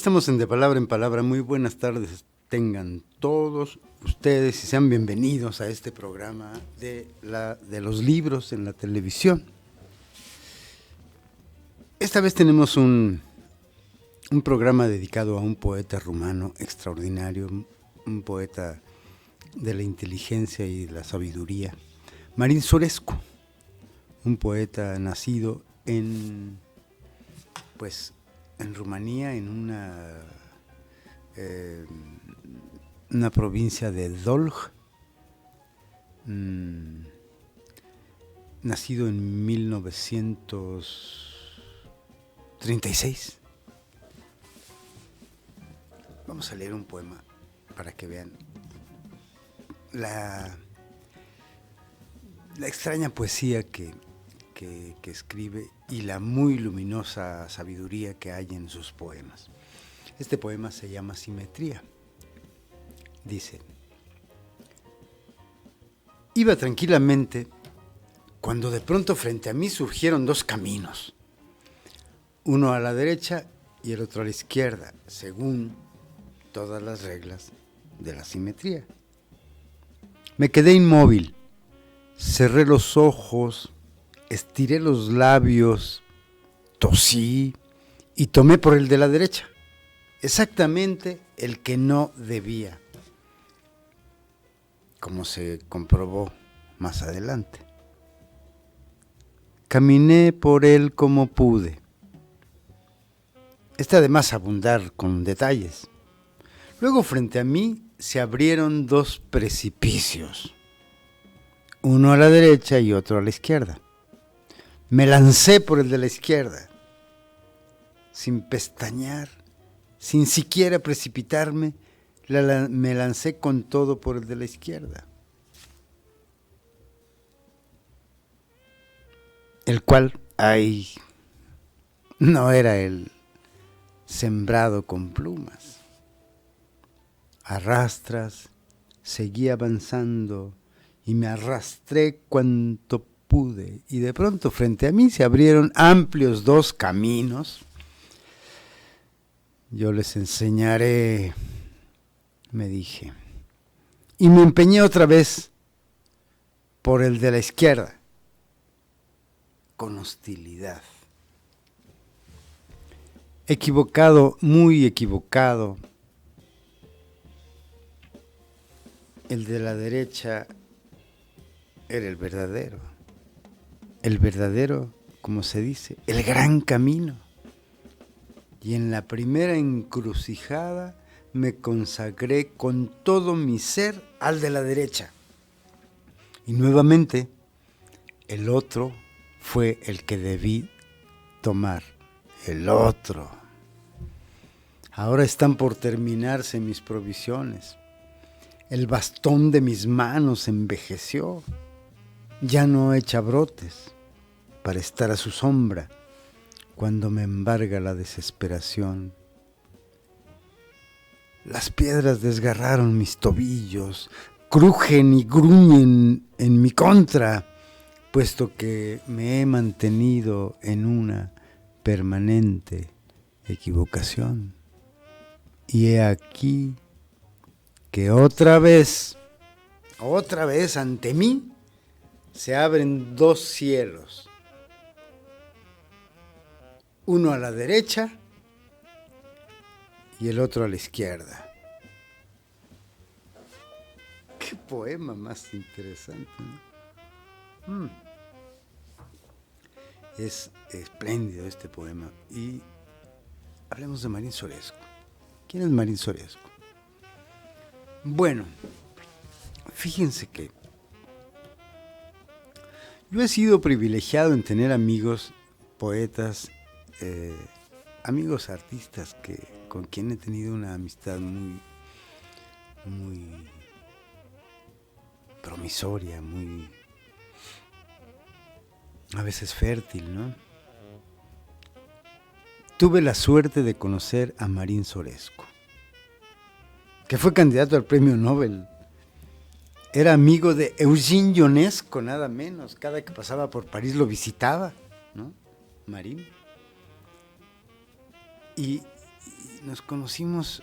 estamos en De Palabra en Palabra. Muy buenas tardes tengan todos ustedes y sean bienvenidos a este programa de los libros en la televisión. Esta vez tenemos un programa dedicado a un poeta rumano extraordinario, un poeta de la inteligencia y de la sabiduría, Marin Sorescu, un poeta nacido en Rumanía, en una provincia de Dolj, nacido en 1936. Vamos a leer un poema para que vean la extraña poesía que escribe y la muy luminosa sabiduría que hay en sus poemas. Este poema se llama Simetría. Dice: iba tranquilamente cuando de pronto frente a mí surgieron dos caminos, uno a la derecha y el otro a la izquierda, según todas las reglas de la simetría. Me quedé inmóvil, cerré los ojos, estiré los labios, tosí y tomé por el de la derecha, exactamente el que no debía, como se comprobó más adelante. Caminé por él como pude. Está de más abundar con detalles. Luego frente a mí se abrieron dos precipicios, uno a la derecha y otro a la izquierda. Me lancé por el de la izquierda, sin pestañear, sin siquiera precipitarme, me lancé con todo por el de la izquierda, el cual, no era el sembrado con plumas. Arrastras, seguí avanzando y me arrastré cuanto pude, y de pronto frente a mí se abrieron amplios dos caminos. Yo les enseñaré, me dije, y me empeñé otra vez por el de la izquierda, con hostilidad. Equivocado, muy equivocado. El de la derecha era el verdadero, como se dice, el gran camino. Y en la primera encrucijada me consagré con todo mi ser al de la derecha. Y nuevamente, el otro fue el que debí tomar, el otro. Ahora están por terminarse mis provisiones. El bastón de mis manos envejeció, ya no echa brotes para estar a su sombra cuando me embarga la desesperación. Las piedras desgarraron mis tobillos, crujen y gruñen en mi contra, puesto que me he mantenido en una permanente equivocación. Y he aquí que otra vez ante mí se abren dos cielos, uno a la derecha y el otro a la izquierda. Qué poema más interesante, ¿no? Es espléndido este poema. Y hablemos de Marin Sorescu. ¿Quién es Marin Sorescu? Bueno, fíjense que yo he sido privilegiado en tener amigos poetas, amigos artistas con quien he tenido una amistad muy promisoria, muy a veces fértil, ¿no? Tuve la suerte de conocer a Marin Sorescu, que fue candidato al premio Nobel. Era amigo de Eugene Ionesco, nada menos. Cada que pasaba por París lo visitaba, ¿no? Marin. Y nos conocimos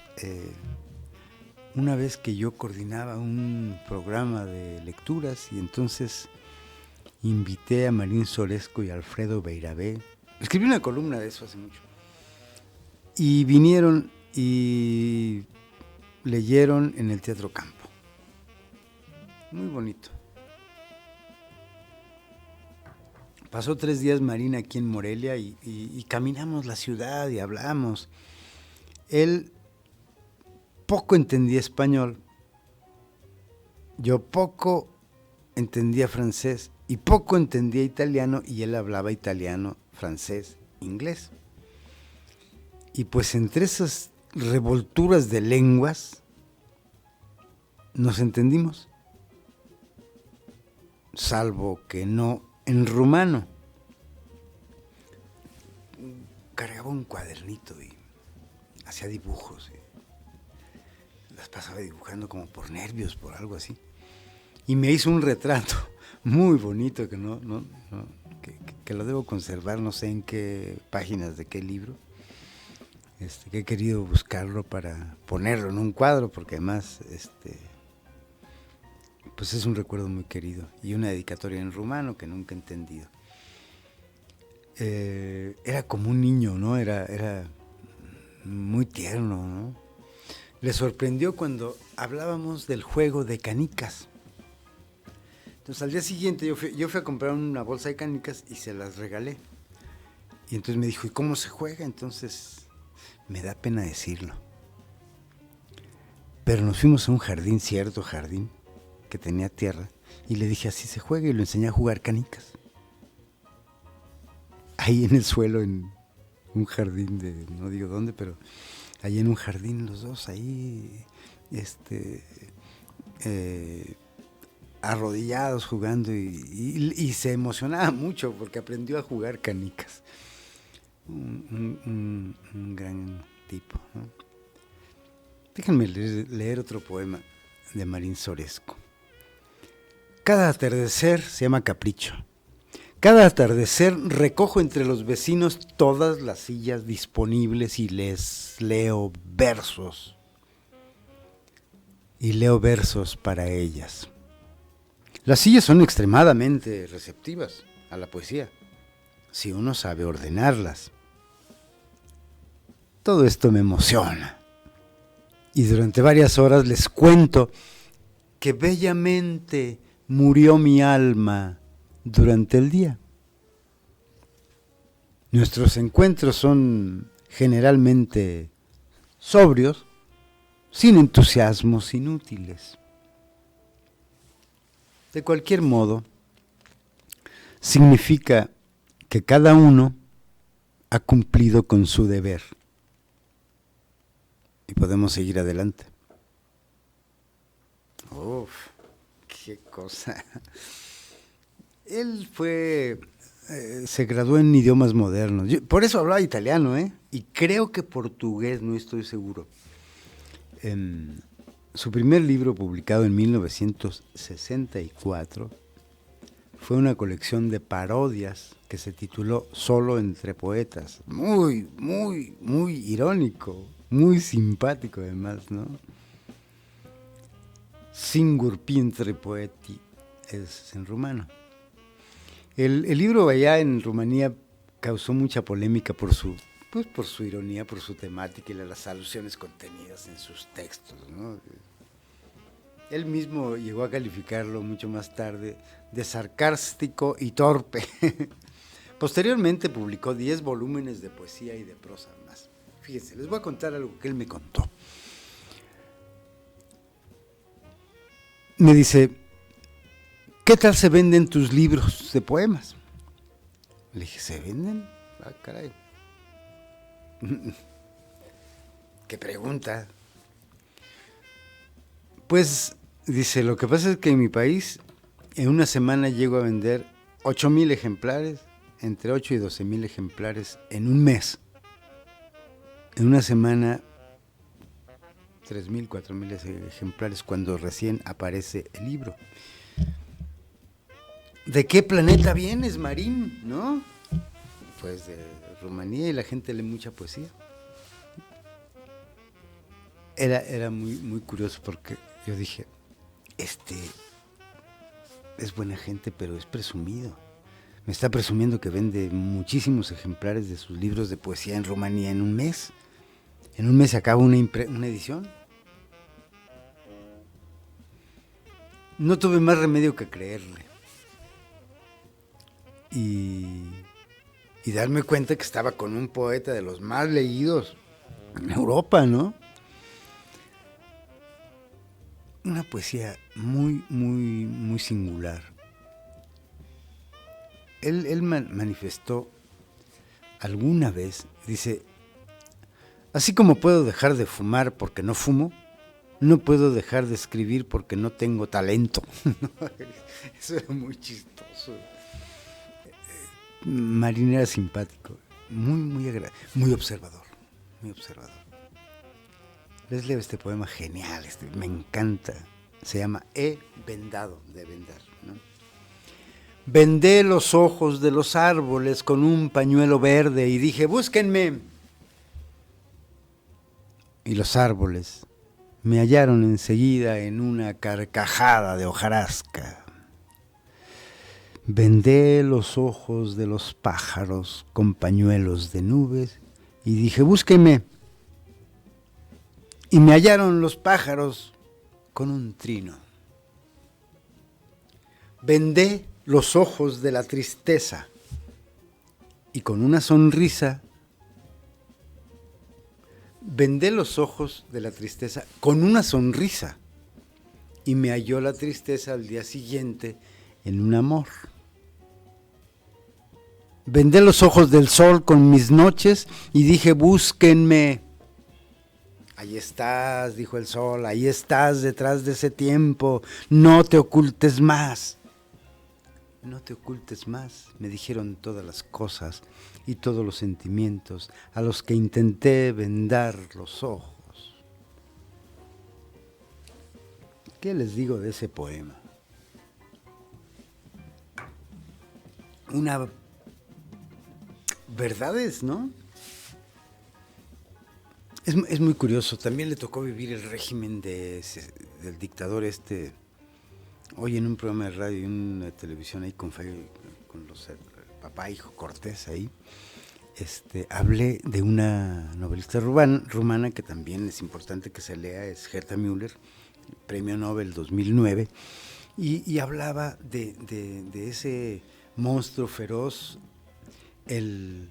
una vez que yo coordinaba un programa de lecturas y entonces invité a Marín Soresco y a Alfredo Beirabé. Escribí una columna de eso hace mucho. Y vinieron y leyeron en el Teatro Campo. Muy bonito. Pasó 3 días Marín aquí en Morelia y caminamos la ciudad y hablamos. Él poco entendía español, yo poco entendía francés y poco entendía italiano, y él hablaba italiano, francés, inglés. Y pues entre esas revolturas de lenguas nos entendimos, salvo que no en rumano. Cargaba un cuadernito y hacía dibujos, las pasaba dibujando como por nervios, por algo así, y me hizo un retrato muy bonito que lo debo conservar, no sé en qué páginas de qué libro, que he querido buscarlo para ponerlo en un cuadro, porque además pues es un recuerdo muy querido, y una dedicatoria en rumano que nunca he entendido. Era como un niño, ¿no? Era muy tierno, ¿no? Le sorprendió cuando hablábamos del juego de canicas. Entonces al día siguiente yo fui a comprar una bolsa de canicas y se las regalé. Y entonces me dijo, ¿y cómo se juega? Entonces me da pena decirlo. Pero nos fuimos a un jardín, cierto jardín, que tenía tierra, y le dije, así se juega, y lo enseñé a jugar canicas. Ahí en el suelo, en un jardín de, no digo dónde, pero ahí en un jardín los dos, ahí, arrodillados jugando, y se emocionaba mucho porque aprendió a jugar canicas. Un gran tipo, ¿no? Déjenme leer otro poema de Marín Soresco. Cada atardecer se llama Capricho. Cada atardecer recojo entre los vecinos todas las sillas disponibles y les leo versos. Y leo versos para ellas. Las sillas son extremadamente receptivas a la poesía, si uno sabe ordenarlas. Todo esto me emociona. Y durante varias horas les cuento que bellamente murió mi alma durante el día. Nuestros encuentros son generalmente sobrios, sin entusiasmos inútiles. De cualquier modo, significa que cada uno ha cumplido con su deber y podemos seguir adelante. Uf, qué cosa. Él se graduó en idiomas modernos. Por eso hablaba italiano, y creo que portugués, no estoy seguro. Su primer libro, publicado en 1964, fue una colección de parodias que se tituló Solo entre poetas. Muy, muy, muy irónico, muy simpático además, ¿no? Singur pintre poeti es en rumano. El libro allá en Rumanía causó mucha polémica por su ironía, por su temática y las alusiones contenidas en sus textos, ¿no? Él mismo llegó a calificarlo mucho más tarde de sarcástico y torpe. Posteriormente publicó 10 volúmenes de poesía y de prosa más. Fíjense, les voy a contar algo que él me contó. Me dice, ¿qué tal se venden tus libros de poemas? Le dije, ¿se venden? Ah, caray. ¿Qué pregunta? Pues, dice, lo que pasa es que en mi país, en una semana llego a vender 8,000 ejemplares, entre 8 y 12,000 ejemplares en un mes. En una semana, 3,000, 4,000 ejemplares cuando recién aparece el libro. ¿De qué planeta vienes, Marín? ¿No? Pues de Rumanía, y la gente lee mucha poesía. Era muy, muy curioso porque yo dije, es buena gente, pero es presumido. Me está presumiendo que vende muchísimos ejemplares de sus libros de poesía en Rumanía en un mes. En un mes se acaba una edición. No tuve más remedio que creerle. Y darme cuenta que estaba con un poeta de los más leídos en Europa, ¿no? Una poesía muy, muy, muy singular. Él manifestó alguna vez, dice, así como puedo dejar de fumar porque no fumo, no puedo dejar de escribir porque no tengo talento. Eso era muy chistoso. Marinera simpático, muy observador, muy observador. Les leo este poema genial, me encanta. Se llama He vendado, de vendar, ¿no? Vendé los ojos de los árboles con un pañuelo verde y dije, búsquenme. Y los árboles me hallaron enseguida en una carcajada de hojarasca. Vendé los ojos de los pájaros con pañuelos de nubes y dije, búsquenme. Y me hallaron los pájaros con un trino. Vendé los ojos de la tristeza y con una sonrisa. Vendé los ojos de la tristeza con una sonrisa y me halló la tristeza al día siguiente en un amor. Vendé los ojos del sol con mis noches y dije, búsquenme. Ahí estás, dijo el sol, ahí estás detrás de ese tiempo, no te ocultes más. No te ocultes más, me dijeron todas las cosas y todos los sentimientos a los que intenté vendar los ojos. ¿Qué les digo de ese poema? Una verdades, ¿no? Es muy curioso. También le tocó vivir el régimen del dictador hoy en un programa de radio y una televisión ahí con los papá hijo Cortés ahí. Hablé de una novelista rumana que también es importante que se lea, es Herta Müller, Premio Nobel 2009, y hablaba de ese monstruo feroz, el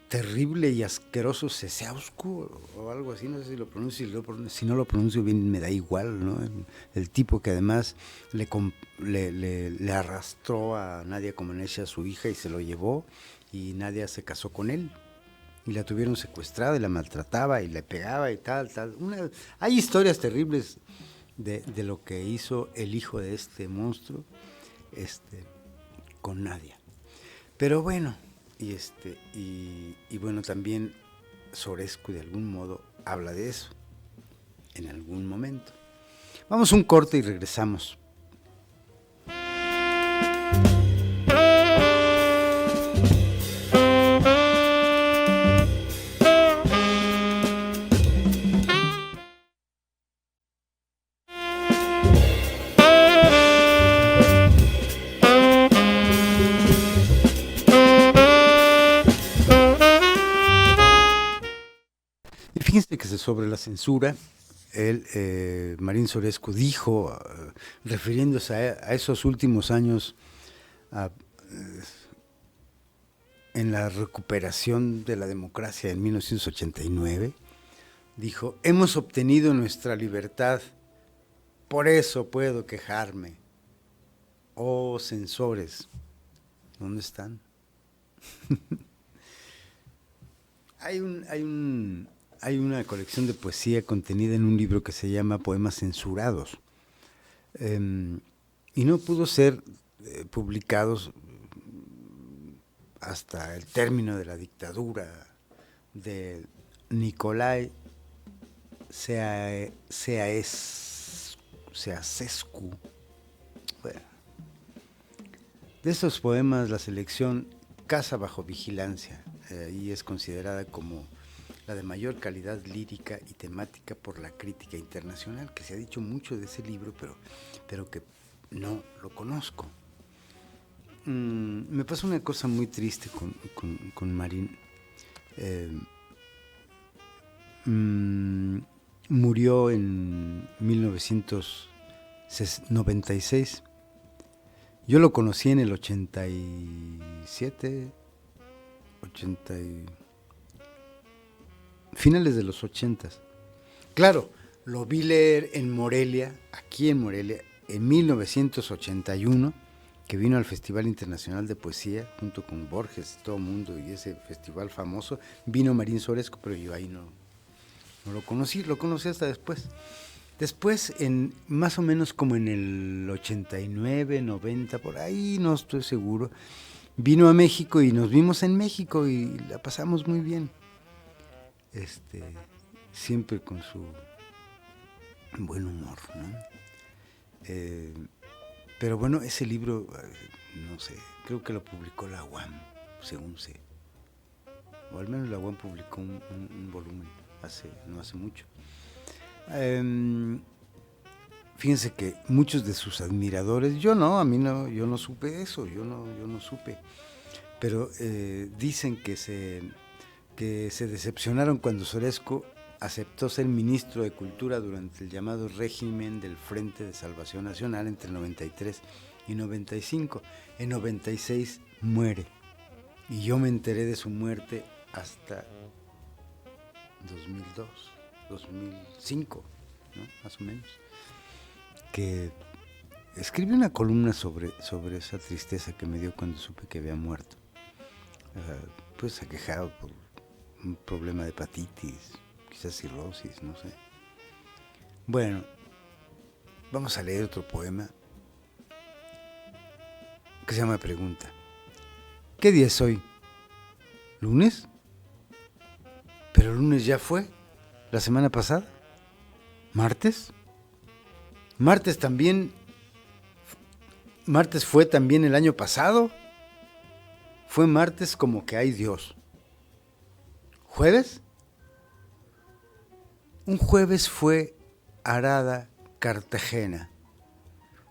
terrible y asqueroso Ceausescu o algo así, no sé si lo pronuncio, si no lo pronuncio bien me da igual, ¿no? El tipo que además le arrastró a Nadia Comaneci, a su hija, y se lo llevó, y Nadia se casó con él, y la tuvieron secuestrada y la maltrataba y le pegaba y tal. Hay historias terribles de lo que hizo el hijo de este monstruo con Nadia. Pero bueno, y bueno, también Sorescu de algún modo habla de eso en algún momento. Vamos a un corte y regresamos. Fíjense que sobre la censura, Marín Sorescu dijo, refiriéndose a esos últimos años en la recuperación de la democracia en 1989, dijo, hemos obtenido nuestra libertad, por eso puedo quejarme. Oh, censores, ¿dónde están? Hay una colección de poesía contenida en un libro que se llama Poemas Censurados, y no pudo ser publicados hasta el término de la dictadura de Nicolae Ceausescu. Bueno, de estos poemas, la selección Casa bajo vigilancia, y es considerada como la de mayor calidad lírica y temática por la crítica internacional, que se ha dicho mucho de ese libro, pero que no lo conozco. Me pasó una cosa muy triste con Marín. Murió en 1996. Yo lo conocí en el 87, finales de los 80. Claro, lo vi leer en Morelia, aquí en Morelia, en 1981, que vino al Festival Internacional de Poesía, junto con Borges, todo el mundo, y ese festival famoso. Vino Marín Soresco, pero yo ahí no lo conocí hasta después. Después, más o menos como en el 89, 90, por ahí, no estoy seguro, vino a México y nos vimos en México y la pasamos muy bien. Siempre con su buen humor, ¿no? Pero bueno, ese libro, no sé, creo que lo publicó la UAM, según sé. O al menos la UAM publicó un volumen no hace mucho. Fíjense que muchos de sus admiradores, yo no supe eso, yo no supe, pero dicen que se decepcionaron cuando Soresco aceptó ser ministro de Cultura durante el llamado régimen del Frente de Salvación Nacional entre el 93 y 95. En 96 muere, y yo me enteré de su muerte hasta 2005, ¿no? Más o menos, que escribí una columna sobre esa tristeza que me dio cuando supe que había muerto, pues aquejado por un problema de hepatitis, quizás cirrosis, no sé. Bueno, vamos a leer otro poema que se llama Pregunta. ¿Qué día es hoy? ¿Lunes? Pero el lunes ya fue, la semana pasada. ¿Martes? ¿Martes fue también el año pasado? Fue martes como que hay Dios. ¿Jueves? Un jueves fue arada Cartagena.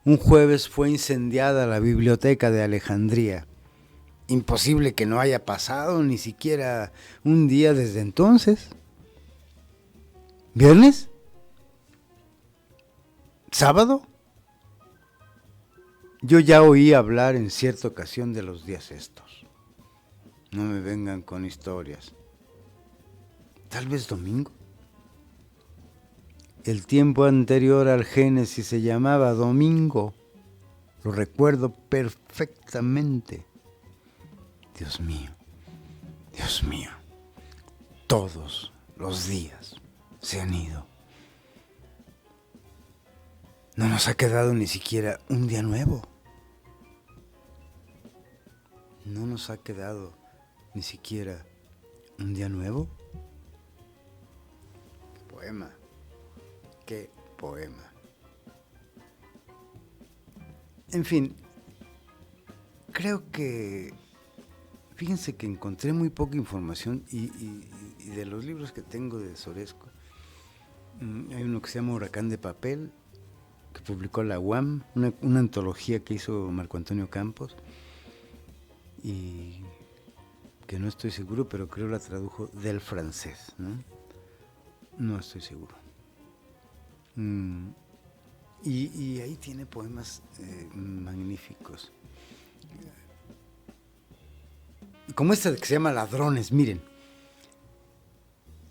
Un jueves fue incendiada la biblioteca de Alejandría. Imposible que no haya pasado ni siquiera un día desde entonces. ¿Viernes? ¿Sábado? Yo ya oí hablar en cierta ocasión de los días estos. No me vengan con historias. ¿Tal vez domingo? El tiempo anterior al Génesis se llamaba domingo. Lo recuerdo perfectamente. Dios mío, Dios mío, todos los días se han ido. No nos ha quedado ni siquiera un día nuevo. No nos ha quedado ni siquiera un día nuevo. Poema, qué poema. En fin, creo que, fíjense que encontré muy poca información y de los libros que tengo de Soresco, hay uno que se llama Huracán de Papel, que publicó la UAM, una antología que hizo Marco Antonio Campos, y que no estoy seguro, pero creo la tradujo del francés, ¿no? No estoy seguro. Y ahí tiene poemas magníficos. Como este que se llama Ladrones, miren.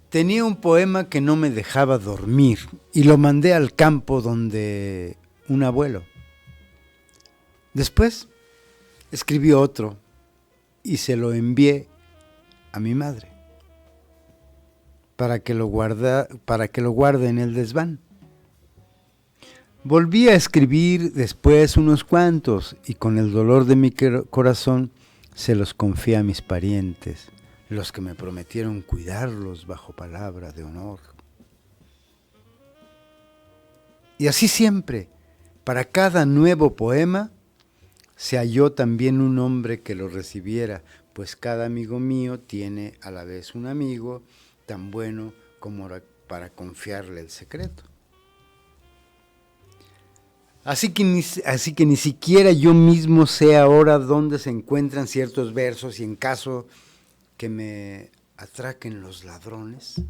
Tenía un poema que no me dejaba dormir y lo mandé al campo donde un abuelo. Después escribí otro y se lo envié a mi madre para que lo guarde en el desván. Volví a escribir después unos cuantos y con el dolor de mi corazón se los confié a mis parientes, los que me prometieron cuidarlos bajo palabra de honor. Y así siempre, para cada nuevo poema, se halló también un hombre que lo recibiera, pues cada amigo mío tiene a la vez un amigo tan bueno como para confiarle el secreto. Así que ni siquiera yo mismo sé ahora dónde se encuentran ciertos versos y en caso que me atraquen los ladrones,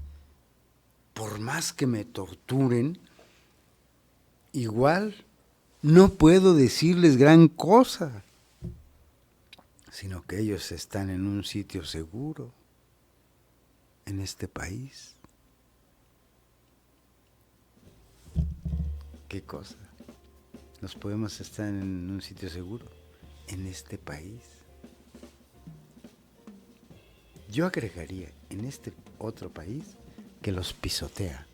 por más que me torturen, igual no puedo decirles gran cosa, sino que ellos están en un sitio seguro, en este país. ¿Qué cosa? Los poemas están en un sitio seguro, en este país. Yo agregaría, en este otro país, que los pisotea.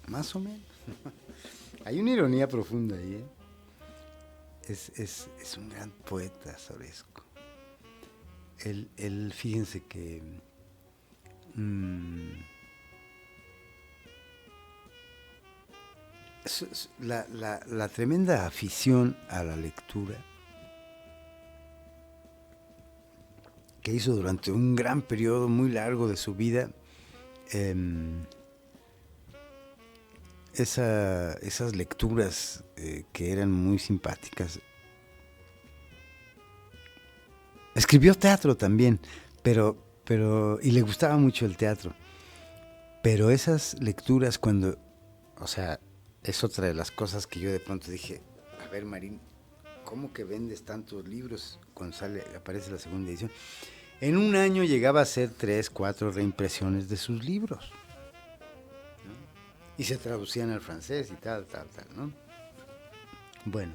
Más o menos. Hay una ironía profunda ahí, ¿eh? Es un gran poeta, Sorescu. Él fíjense que la tremenda afición a la lectura que hizo durante un gran periodo muy largo de su vida, esas lecturas que eran muy simpáticas. Escribió teatro también, pero y le gustaba mucho el teatro. Pero esas lecturas o sea, es otra de las cosas que yo de pronto dije, a ver, Marín, ¿cómo que vendes tantos libros cuando aparece la segunda edición? En un año llegaba a hacer 3, 4 reimpresiones de sus libros, ¿no? Y se traducían al francés y tal, ¿no? Bueno,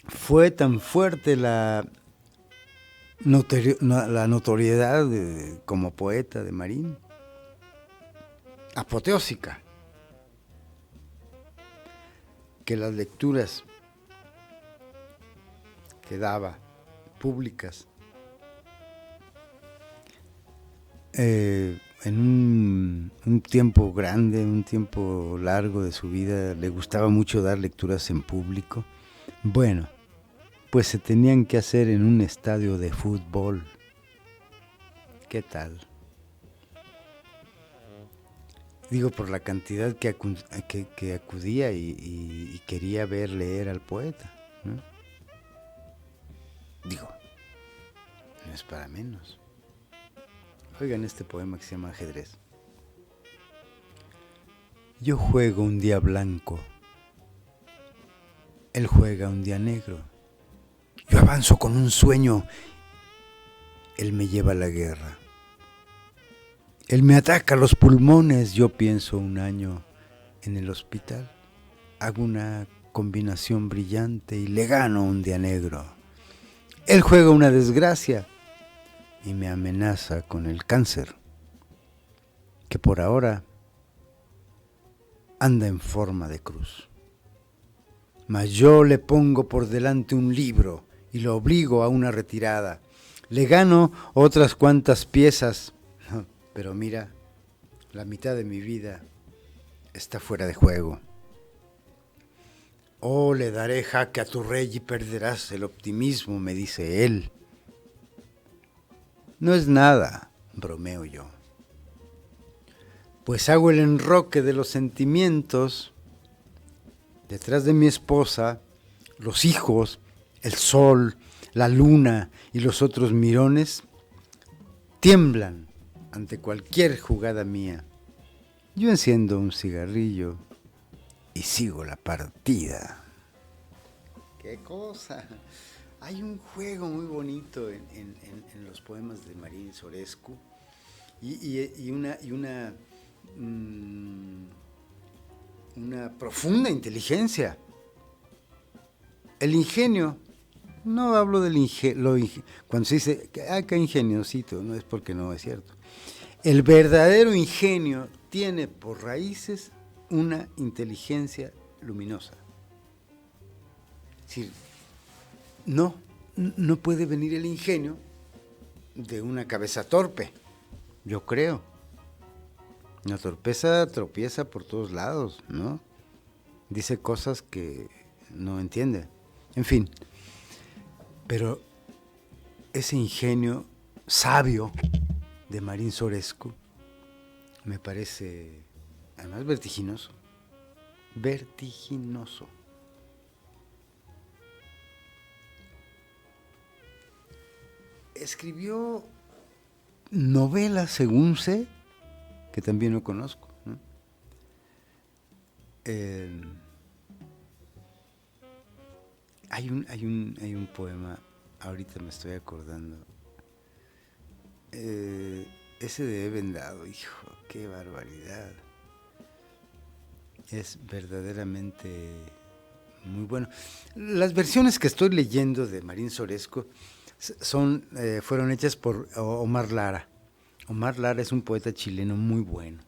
fue tan fuerte la notoriedad como poeta de Marín, apoteósica, que las lecturas que daba públicas en un tiempo grande, un tiempo largo de su vida, le gustaba mucho dar lecturas en público. Bueno, pues se tenían que hacer en un estadio de fútbol. ¿Qué tal? Digo, por la cantidad que acudía y quería ver leer al poeta, ¿no? Digo, no es para menos. Oigan este poema que se llama Ajedrez. Yo juego un día blanco, él juega un día negro. Yo avanzo con un sueño, él me lleva a la guerra. Él me ataca los pulmones, yo pienso un año en el hospital. Hago una combinación brillante y le gano un día negro. Él juega una desgracia y me amenaza con el cáncer, que por ahora anda en forma de cruz. Mas yo le pongo por delante un libro y lo obligo a una retirada. Le gano otras cuantas piezas, pero mira, la mitad de mi vida está fuera de juego. Oh, le daré jaque a tu rey y perderás el optimismo, me dice él. No es nada, bromeo yo. Pues hago el enroque de los sentimientos. Detrás de mi esposa, los hijos, el sol, la luna y los otros mirones tiemblan ante cualquier jugada mía. Yo enciendo un cigarrillo y sigo la partida. ¡Qué cosa! Hay un juego muy bonito en los poemas de Marín Sorescu y una profunda inteligencia. El ingenio, no hablo del ingenio, cuando se dice, qué ingeniosito, no es porque no es cierto. El verdadero ingenio tiene por raíces una inteligencia luminosa. Es decir, no puede venir el ingenio de una cabeza torpe, yo creo. La torpeza tropieza por todos lados, ¿no? Dice cosas que no entiende. En fin, pero ese ingenio sabio de Marín Soresco me parece además vertiginoso. Vertiginoso. Escribió novelas, según sé, que también no conozco, ¿no? Hay un poema, ahorita me estoy acordando, ese de He Vendado, hijo, qué barbaridad. Es verdaderamente muy bueno. Las versiones que estoy leyendo de Marín Soresco fueron hechas por Omar Lara. Omar Lara es un poeta chileno muy bueno.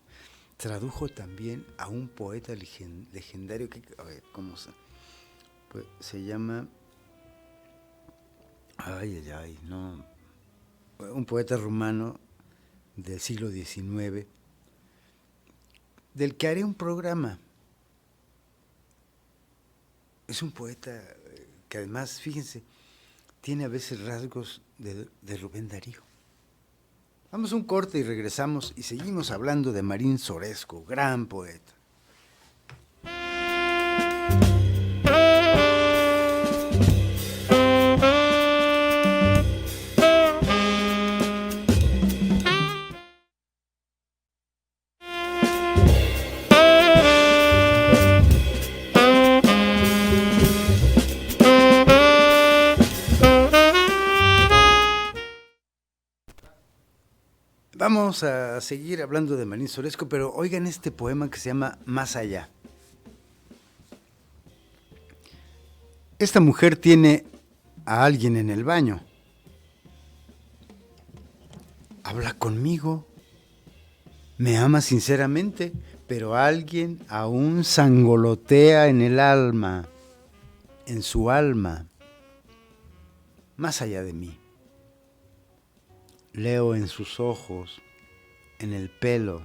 Tradujo también a un poeta legendario que, a ver, ¿cómo se llama? No. Un poeta rumano del siglo XIX, del que haré un programa. Es un poeta que además, fíjense, tiene a veces rasgos de Rubén Darío. Vamos a un corte y regresamos y seguimos hablando de Marín Soresco, gran poeta. Vamos a seguir hablando de Marín Soresco, pero oigan este poema que se llama Más allá. Esta mujer tiene a alguien en el baño. Habla conmigo, me ama sinceramente, pero alguien aún sangolotea en el alma, en su alma, más allá de mí. Leo en sus ojos, en el pelo,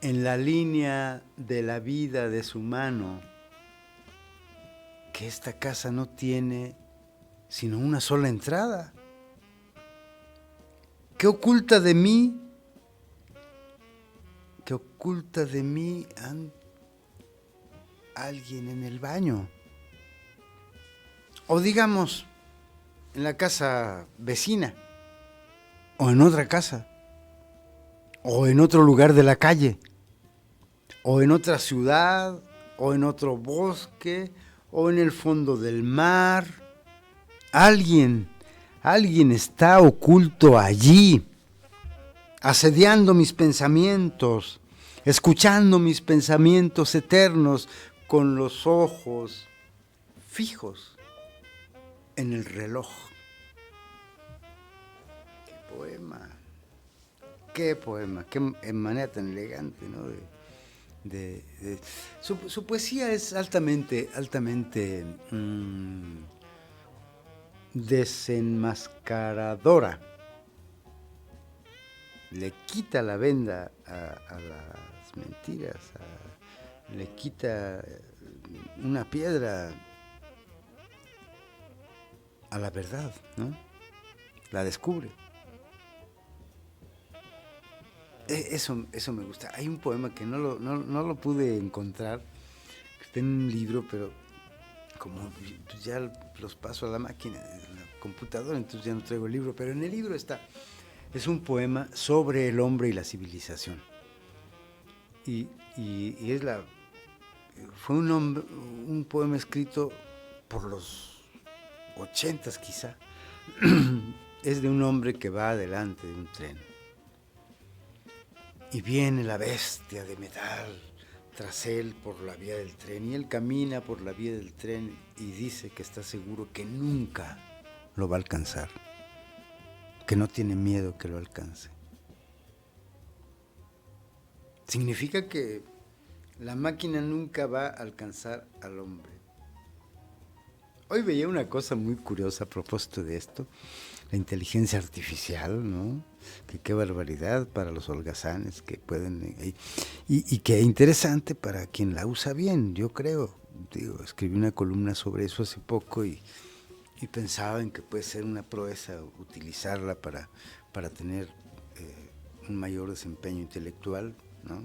en la línea de la vida de su mano, que esta casa no tiene sino una sola entrada. ¿Qué oculta de mí? ¿Qué oculta de mí alguien en el baño? O digamos, en la casa vecina, o en otra casa, o en otro lugar de la calle, o en otra ciudad, o en otro bosque, o en el fondo del mar. Alguien está oculto allí, asediando mis pensamientos, escuchando mis pensamientos eternos con los ojos fijos en el reloj. Qué poema, qué manera tan elegante, ¿no? Su poesía es altamente desenmascaradora. Le quita la venda a las mentiras, le quita una piedra a la verdad, ¿no? La descubre. Eso me gusta. Hay un poema que no lo pude encontrar, que está en un libro, pero como ya los paso a la máquina, a la computadora, entonces ya no traigo el libro, pero en el libro está. Es un poema sobre el hombre y la civilización. Y fue un poema escrito por los 80s quizá. Es de un hombre que va adelante de un tren. Y viene la bestia de metal tras él por la vía del tren. Y él camina por la vía del tren y dice que está seguro que nunca lo va a alcanzar. Que no tiene miedo que lo alcance. Significa que la máquina nunca va a alcanzar al hombre. Hoy veía una cosa muy curiosa a propósito de esto. La inteligencia artificial, ¿no? Que qué barbaridad para los holgazanes que pueden... Y qué interesante para quien la usa bien, yo creo. Escribí una columna sobre eso hace poco y pensaba en que puede ser una proeza utilizarla para tener un mayor desempeño intelectual, ¿no?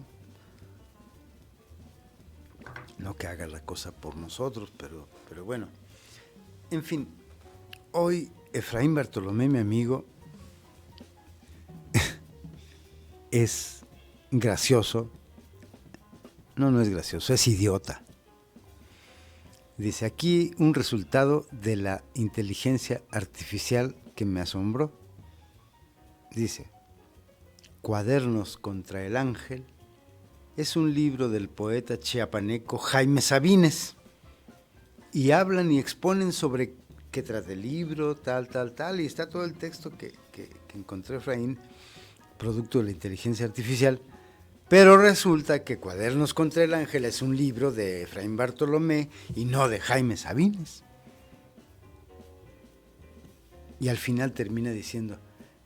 No que haga la cosa por nosotros, pero bueno. En fin, hoy Efraín Bartolomé, mi amigo, es gracioso. No es gracioso, es idiota. Dice, aquí un resultado de la inteligencia artificial que me asombró. Dice, Cuadernos contra el Ángel es un libro del poeta chiapaneco Jaime Sabines. Y hablan y exponen sobre qué trata el libro, tal, y está todo el texto que encontré, Efraín, producto de la inteligencia artificial. Pero resulta que Cuadernos contra el Ángel es un libro de Efraín Bartolomé y no de Jaime Sabines. Y al final termina diciendo,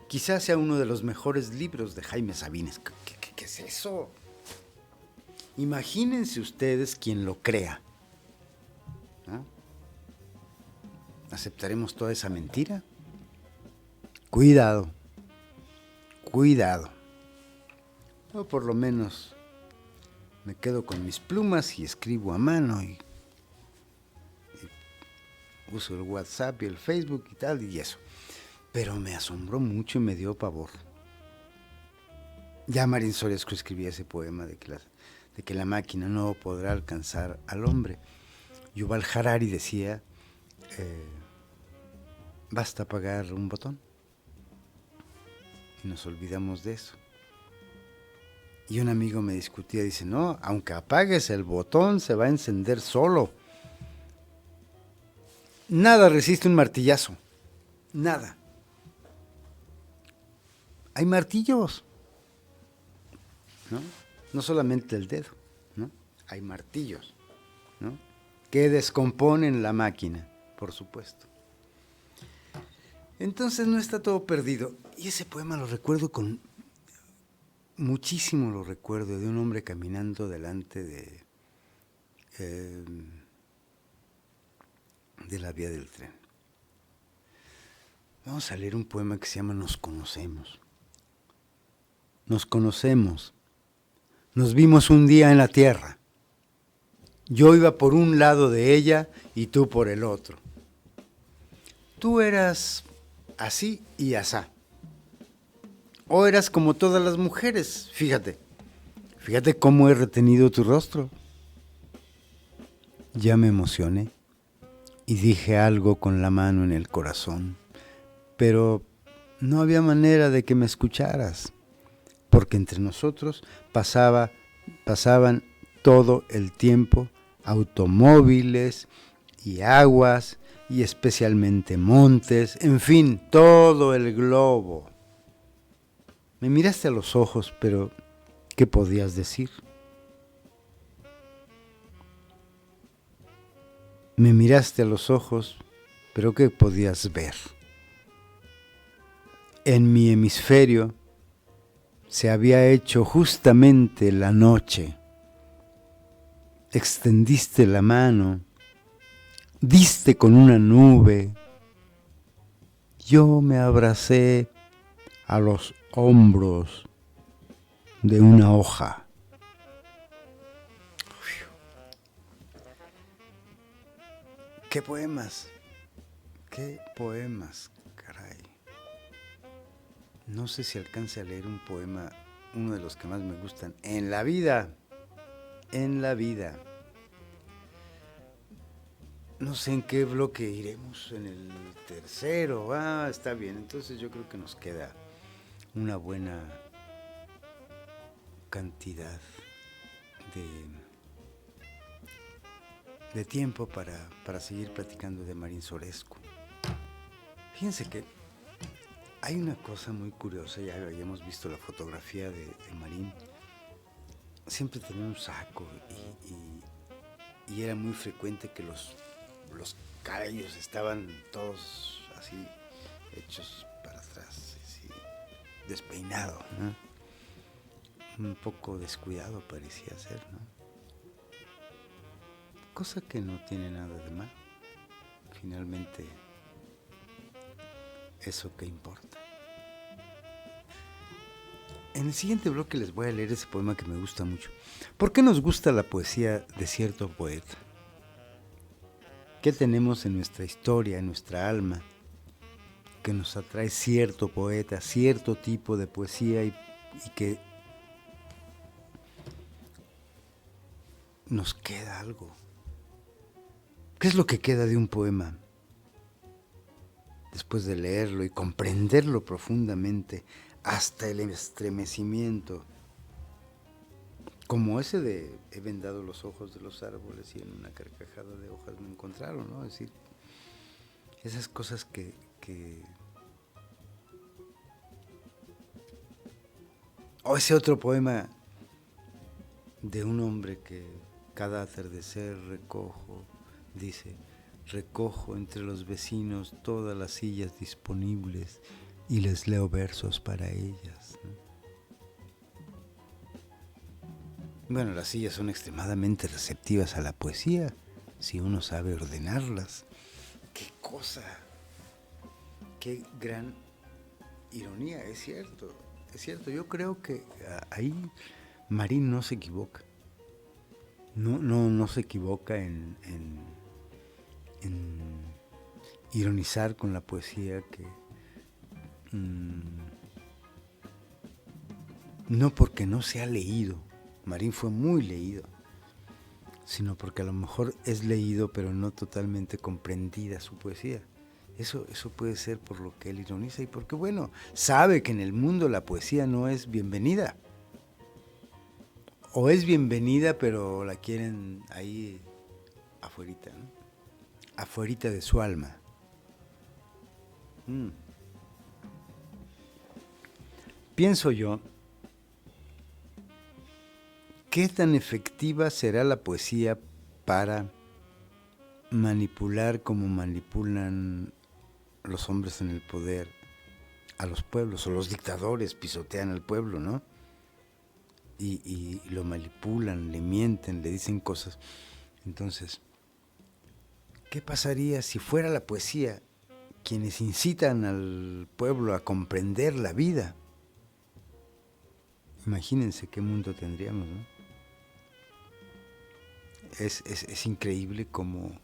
quizás sea uno de los mejores libros de Jaime Sabines. ¿Qué es eso? Imagínense ustedes quien lo crea, ¿no? ¿Aceptaremos toda esa mentira? Cuidado. Yo por lo menos me quedo con mis plumas y escribo a mano y uso el WhatsApp y el Facebook y tal y eso. Pero me asombró mucho y me dio pavor. Ya Marín Sorescu escribía ese poema de que la máquina no podrá alcanzar al hombre. Yuval Harari decía, basta apagar un botón. Y nos olvidamos de eso. Y un amigo me discutía, dice, no, aunque apagues el botón, se va a encender solo. Nada resiste un martillazo. Nada. Hay martillos, ¿no? No solamente el dedo, ¿no? Hay martillos, ¿no? Que descomponen la máquina, por supuesto. Entonces no está todo perdido. Y ese poema lo recuerdo muchísimo lo recuerdo, de un hombre caminando delante de la vía del tren. Vamos a leer un poema que se llama Nos conocemos. Nos conocemos. Nos vimos un día en la tierra. Yo iba por un lado de ella y tú por el otro. Tú eras así y asá. O eras como todas las mujeres, fíjate cómo he retenido tu rostro. Ya me emocioné y dije algo con la mano en el corazón, pero no había manera de que me escucharas, porque entre nosotros pasaban todo el tiempo automóviles y aguas y especialmente montes, en fin, todo el globo. Me miraste a los ojos, pero ¿qué podías decir? Me miraste a los ojos, pero ¿qué podías ver? En mi hemisferio se había hecho justamente la noche. Extendiste la mano, diste con una nube. Yo me abracé a los hombros de una hoja. ¿Qué poemas? Caray. No sé si alcance a leer un poema, uno de los que más me gustan, en la vida. No sé en qué bloque iremos, en el tercero. Está bien, entonces yo creo que nos queda una buena cantidad de tiempo para seguir platicando de Marín Sorescu. Fíjense que hay una cosa muy curiosa, ya habíamos visto la fotografía de Marín. Siempre tenía un saco y era muy frecuente que los cabellos estaban todos así hechos para atrás, así, despeinado, ¿no? Un poco descuidado parecía ser, ¿no? Cosa que no tiene nada de mal. Finalmente, ¿eso qué importa? En el siguiente bloque les voy a leer ese poema que me gusta mucho. ¿Por qué nos gusta la poesía de cierto poeta? ¿Qué tenemos en nuestra historia, en nuestra alma, que nos atrae cierto poeta, cierto tipo de poesía y que nos queda algo? ¿Qué es lo que queda de un poema? Después de leerlo y comprenderlo profundamente, hasta el estremecimiento, como ese de he vendado los ojos de los árboles y en una carcajada de hojas me encontraron, ¿no? Es decir, esas cosas que o ese otro poema de un hombre que cada atardecer dice, recojo entre los vecinos todas las sillas disponibles y les leo versos para ellas, ¿no? Bueno, las sillas son extremadamente receptivas a la poesía, si uno sabe ordenarlas. ¡Qué cosa! ¡Qué gran ironía! Es cierto, es cierto. Yo creo que ahí Marín no se equivoca. No se equivoca en ironizar con la poesía que no porque no se ha leído, Marín fue muy leído, sino porque a lo mejor es leído pero no totalmente comprendida su poesía. Eso puede ser por lo que él ironiza y porque, bueno, sabe que en el mundo la poesía no es bienvenida. O es bienvenida pero la quieren ahí afuerita, ¿no? Afuerita de su alma. Pienso yo, ¿qué tan efectiva será la poesía para manipular como manipulan los hombres en el poder a los pueblos, o los dictadores pisotean al pueblo, ¿no? Y lo manipulan, le mienten, le dicen cosas. Entonces, ¿qué pasaría si fuera la poesía quienes incitan al pueblo a comprender la vida? Imagínense qué mundo tendríamos, ¿no? Es increíble cómo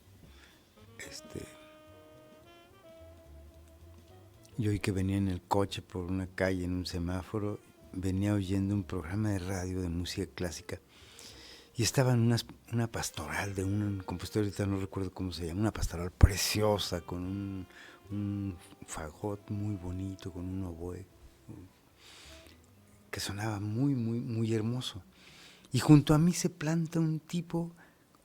yo hoy que venía en el coche por una calle en un semáforo, venía oyendo un programa de radio de música clásica y estaba en una pastoral de un compositor, ahorita no recuerdo cómo se llama, una pastoral preciosa con un fagot muy bonito, con un oboe que sonaba muy, muy, muy hermoso. Y junto a mí se planta un tipo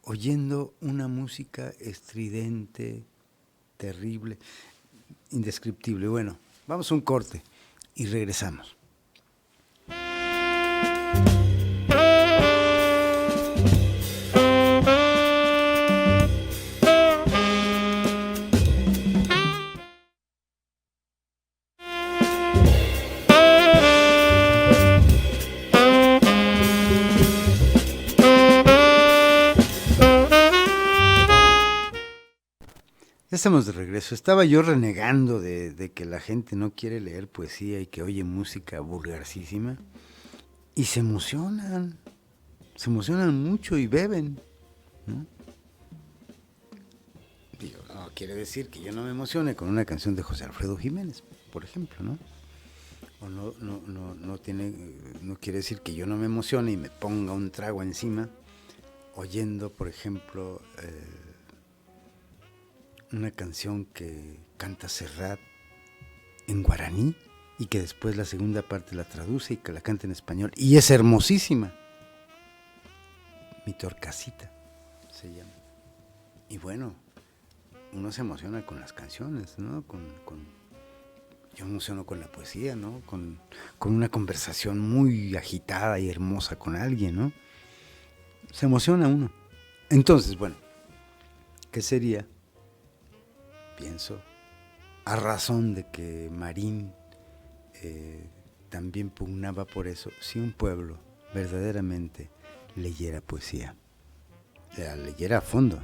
oyendo una música estridente, terrible, indescriptible. Bueno, vamos a un corte y regresamos. Ya estamos de regreso. Estaba yo renegando de que la gente no quiere leer poesía y que oye música vulgarcísima y se emocionan mucho y beben, ¿no? Digo, no quiere decir que yo no me emocione con una canción de José Alfredo Jiménez, por ejemplo, ¿no? O no quiere decir que yo no me emocione y me ponga un trago encima oyendo, por ejemplo, una canción que canta Serrat en guaraní y que después la segunda parte la traduce y que la canta en español y es hermosísima. Mi Torcasita se llama. Y bueno, uno se emociona con las canciones, ¿no? Yo me emociono con la poesía, ¿no? Con una conversación muy agitada y hermosa con alguien, ¿no? Se emociona uno. Entonces, bueno, ¿qué sería? Pienso, a razón de que Marín también pugnaba por eso, si un pueblo verdaderamente leyera poesía, la leyera a fondo,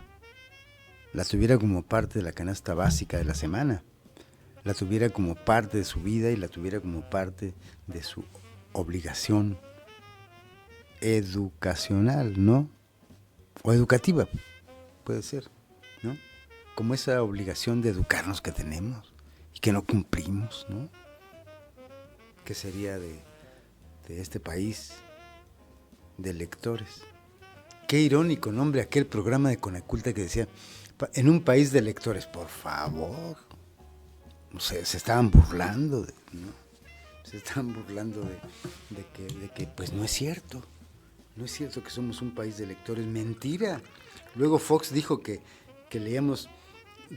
la tuviera como parte de la canasta básica de la semana, la tuviera como parte de su vida y la tuviera como parte de su obligación educacional, ¿no? O educativa, puede ser, ¿no? Como esa obligación de educarnos que tenemos y que no cumplimos, ¿no? ¿Qué sería de este país de lectores? Qué irónico, ¿no, hombre? Aquel programa de Conaculta que decía, en un país de lectores, por favor. No sé, se estaban burlando, ¿no? Se estaban burlando de que pues no es cierto. No es cierto que somos un país de lectores. Mentira. Luego Fox dijo que leíamos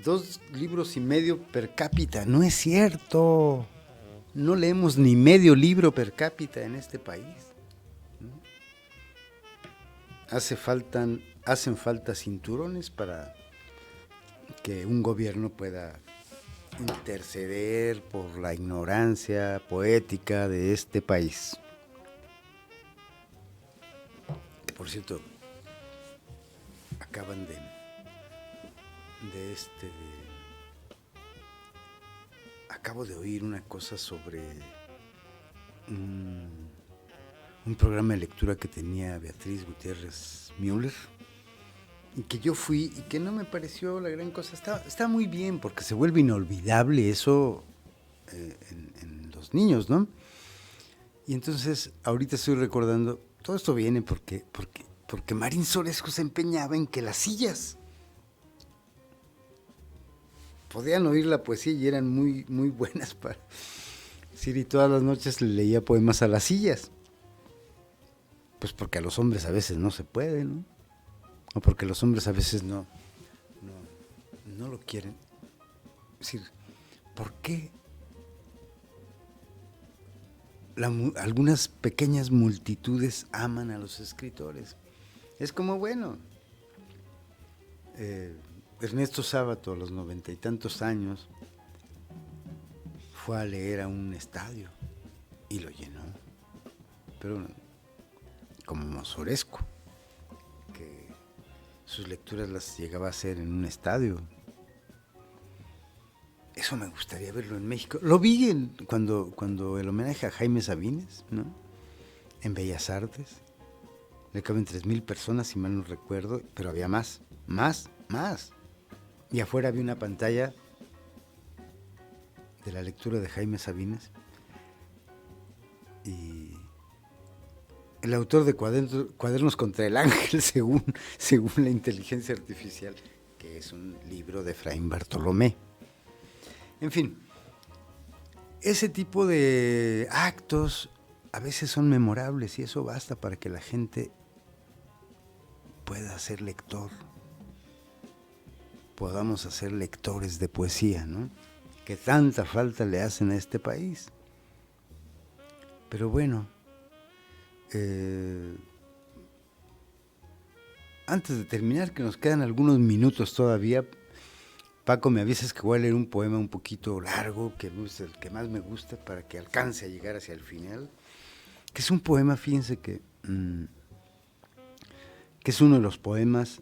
2 libros y medio per cápita. No es cierto. No leemos ni medio libro per cápita en este país, ¿no? Hacen falta cinturones para que un gobierno pueda interceder por la ignorancia poética de este país. Por cierto, acaban acabo de oír una cosa sobre un programa de lectura que tenía Beatriz Gutiérrez Müller, y que yo fui y que no me pareció la gran cosa. Está muy bien porque se vuelve inolvidable eso en los niños, ¿no? Y entonces ahorita estoy recordando, todo esto viene porque Marín Soresco se empeñaba en que las sillas podían oír la poesía y eran muy, muy buenas para decir, y todas las noches le leía poemas a las sillas. Pues porque a los hombres a veces no se puede, ¿no? O porque los hombres a veces no lo quieren. Es decir, ¿por qué algunas pequeñas multitudes aman a los escritores? Es como, bueno, Ernesto Sábato a los 90 y tantos años fue a leer a un estadio y lo llenó, pero como Soresco, que sus lecturas las llegaba a hacer en un estadio. Eso me gustaría verlo en México. Lo vi cuando el homenaje a Jaime Sabines, ¿no? En Bellas Artes. Le caben 3,000 personas, si mal no recuerdo, pero había más. Y afuera había una pantalla de la lectura de Jaime Sabines. Y el autor de Cuadernos contra el Ángel, según la inteligencia artificial, que es un libro de Efraín Bartolomé. En fin, ese tipo de actos a veces son memorables y eso basta para que la gente pueda ser lector, podamos ser lectores de poesía, ¿no? Que tanta falta le hacen a este país. Pero bueno, antes de terminar, que nos quedan algunos minutos todavía, Paco, me avisas que voy a leer un poema un poquito largo, que es el que más me gusta, para que alcance a llegar hacia el final, que es un poema, fíjense que es uno de los poemas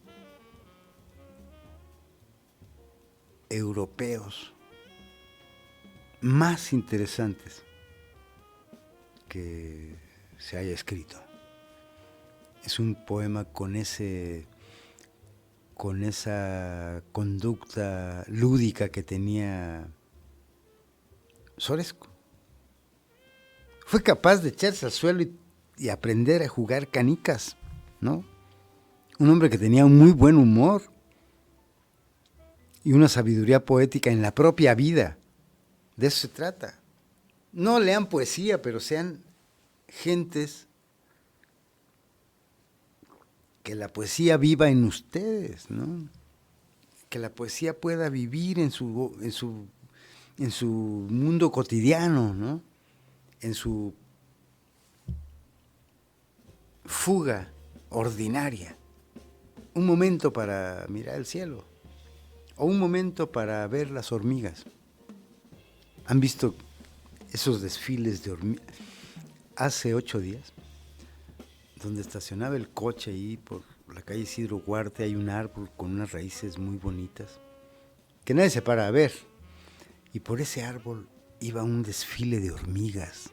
europeos más interesantes que se haya escrito. Es un poema con esa conducta lúdica que tenía Soresco. Fue capaz de echarse al suelo y aprender a jugar canicas, ¿no? Un hombre que tenía un muy buen humor y una sabiduría poética en la propia vida. De eso se trata. No lean poesía, pero sean gentes que la poesía viva en ustedes, ¿no? Que la poesía pueda vivir en su mundo cotidiano, ¿no? En su fuga ordinaria. Un momento para mirar el cielo o un momento para ver las hormigas. ¿Han visto esos desfiles de hormigas? Hace 8 días, donde estacionaba el coche ahí por la calle Isidro Huarte, hay un árbol con unas raíces muy bonitas que nadie se para a ver, y por ese árbol iba un desfile de hormigas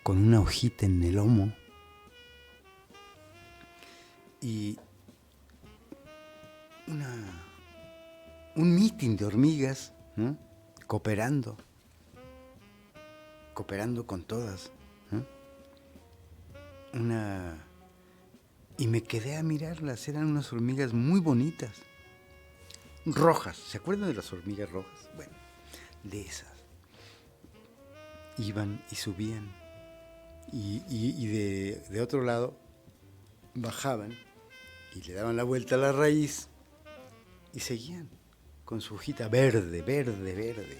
con una hojita en el lomo y un mitin de hormigas, ¿no? Cooperando con todas, ¿no? Y me quedé a mirarlas, eran unas hormigas muy bonitas, rojas. ¿Se acuerdan de las hormigas rojas? Bueno, de esas. Iban y subían y de otro lado bajaban y le daban la vuelta a la raíz y seguían con su hojita verde, verde, verde,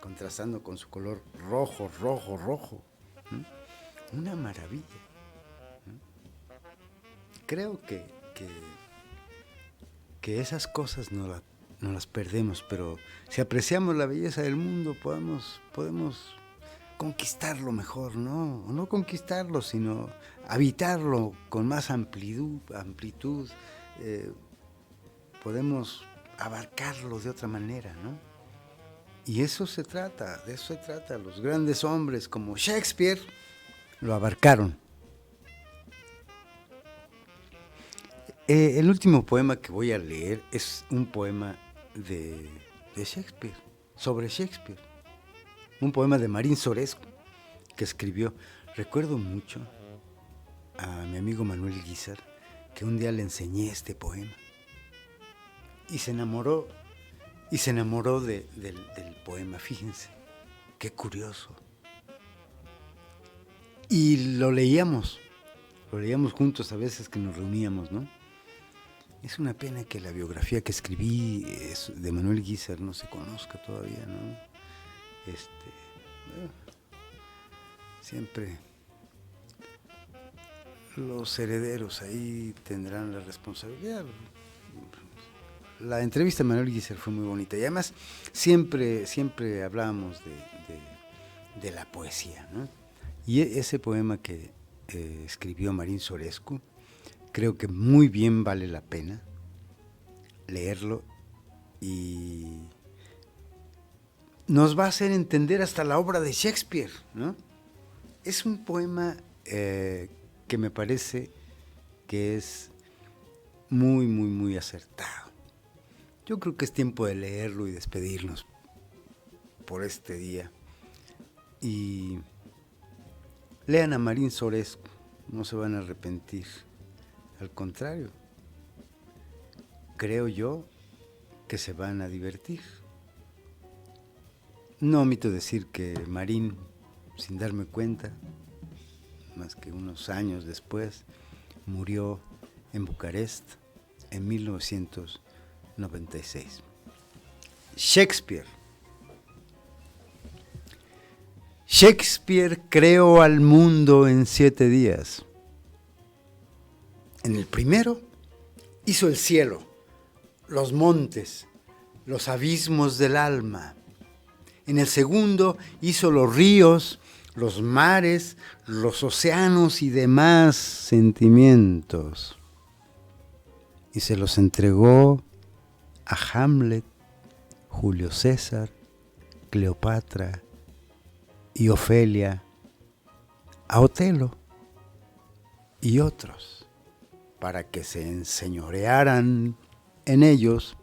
contrastando con su color rojo, rojo, rojo. Una maravilla. Creo que esas cosas no las perdemos, pero si apreciamos la belleza del mundo podemos conquistarlo mejor, ¿no? O no conquistarlo, sino habitarlo con más amplitud, podemos abarcarlo de otra manera, ¿no? Y de eso se trata. Los grandes hombres como Shakespeare lo abarcaron. El último poema que voy a leer es un poema de Shakespeare, sobre Shakespeare. Un poema de Marín Sorescu que escribió. Recuerdo mucho a mi amigo Manuel Guízar que un día le enseñé este poema y se enamoró del poema. Fíjense, qué curioso. Y lo leíamos juntos a veces que nos reuníamos, ¿no? Es una pena que la biografía que escribí de Manuel Guízar no se conozca todavía, ¿no? Siempre los herederos ahí tendrán la responsabilidad. La entrevista de Manuel Guízar fue muy bonita y además siempre hablábamos de la poesía, ¿no? Y ese poema que escribió Marín Sorescu, creo que muy bien vale la pena leerlo y nos va a hacer entender hasta la obra de Shakespeare, ¿no? Es un poema que me parece que es muy, muy, muy acertado. Yo creo que es tiempo de leerlo y despedirnos por este día. Y lean a Marín Sorescu, no se van a arrepentir. Al contrario, creo yo que se van a divertir. No omito decir que Marín, sin darme cuenta, más que unos años después, murió en Bucarest en 1996. Shakespeare creó al mundo en 7 días. En el primero hizo el cielo, los montes, los abismos del alma. En el segundo hizo los ríos, los mares, los océanos y demás sentimientos. Y se los entregó a Hamlet, Julio César, Cleopatra y Ofelia, a Otelo y otros, para que se enseñorearan en ellos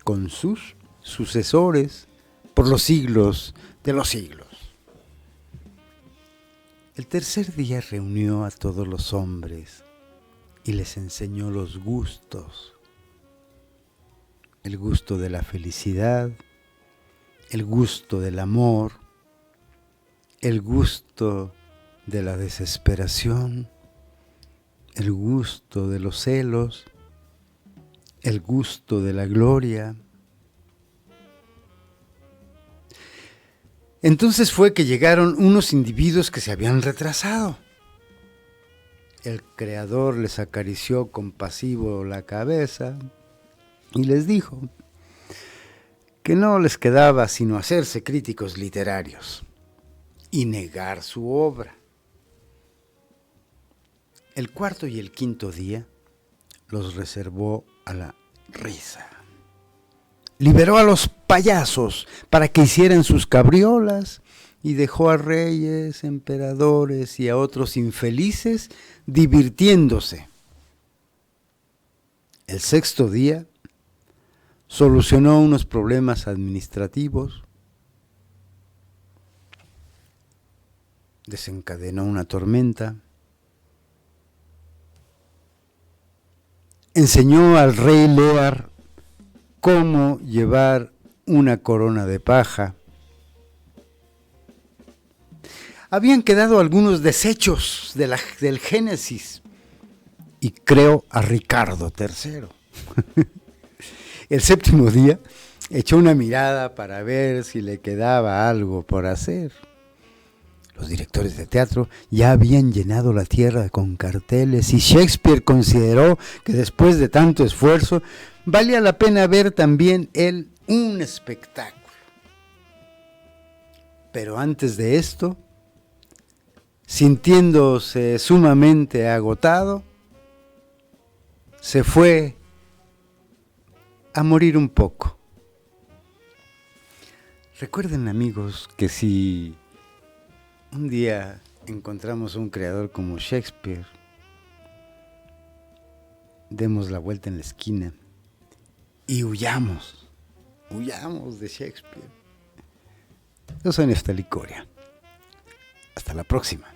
con sus sucesores por los siglos de los siglos. El tercer día reunió a todos los hombres y les enseñó los gustos, el gusto de la felicidad, el gusto del amor, el gusto de la desesperación, el gusto de los celos, el gusto de la gloria. Entonces fue que llegaron unos individuos que se habían retrasado. El Creador les acarició compasivo la cabeza y les dijo que no les quedaba sino hacerse críticos literarios y negar su obra. El cuarto y el quinto día los reservó a la risa. Liberó a los payasos para que hicieran sus cabriolas y dejó a reyes, emperadores y a otros infelices divirtiéndose. El sexto día solucionó unos problemas administrativos, desencadenó una tormenta, enseñó al rey Lear cómo llevar una corona de paja. Habían quedado algunos desechos del Génesis y creó a Ricardo III. El séptimo día echó una mirada para ver si le quedaba algo por hacer. Los directores de teatro ya habían llenado la tierra con carteles y Shakespeare consideró que después de tanto esfuerzo valía la pena ver también él un espectáculo. Pero antes de esto, sintiéndose sumamente agotado, se fue a morir un poco. Recuerden, amigos, que si un día encontramos un creador como Shakespeare, demos la vuelta en la esquina y huyamos de Shakespeare. Yo soy Neftali Coria. Hasta la próxima.